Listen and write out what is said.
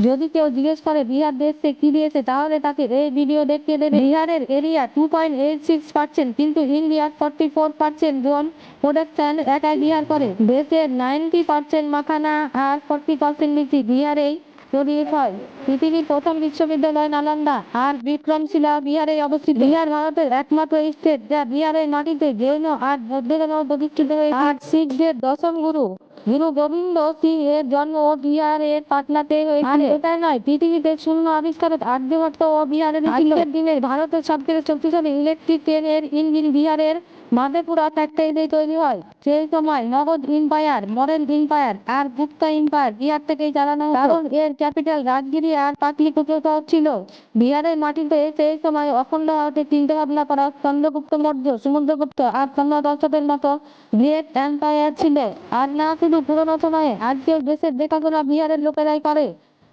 যদি কেউ জিজ্ঞেস করে বিহার দেশে কি দিয়েছে তাহলে তাকে এই ভিডিও দেখিয়ে দেবে। বিহারের এরিয়া 2.86%, কিন্তু ইন্ডিয়ার 44% জন প্রোডাকশন একাই বিহার করে। দেশের 90% মাখানা আর 40% লিচি বিহারেই তৈরি হয়। পৃথিবীর প্রথম বিশ্ববিদ্যালয় নালন্দা আর বিক্রমশিলা বিহারে অবস্থিত। বিহার ভারতের একমাত্র স্টেট যা বিহারের মাটিতে জৈন আর বৌদ্ধ ধর্ম প্রতিষ্ঠিত হয়েছে। আর শিখদের দশম গুরু গুরু গোবিন্দ সিং এর জন্ম বিহারের পাটনাতে হয়েছিল। এটাই নয়, পৃথিবীতে শূন্য আবিষ্কারের আর্যভট্ট ও বিহারের ছিল। আজকের দিনে ভারতের সবথেকে শক্তিশালী ইলেকট্রিক ট্রেনের ইঞ্জিন বিহারের মাধেপুরা ফ্যাক্টরিতে তৈরি হয়। সেই সময় মগধ এম্পায়ার, মডেল এম্পায়ার আর গুপ্তা এম্পায়ার বিহার থেকেই চালানো হতো। কারণ এর ক্যাপিটাল রাজগিরি আর পাটলিপুত্র শহর ছিল। বিহারের মাটিতে সেই সময় অখণ্ডভাবে চিন্তা ভাবনা করা চন্দ্রগুপ্ত মৌর্য, সমুদ্রগুপ্ত আর চন্দ্রদর্শকের মতো গ্রেট এম্পায়ার ছিল। আর না শুধু পুরোনো সময়ে, আজকেও দেশের দেখাশোনা বিহারের লোকেরাই করে।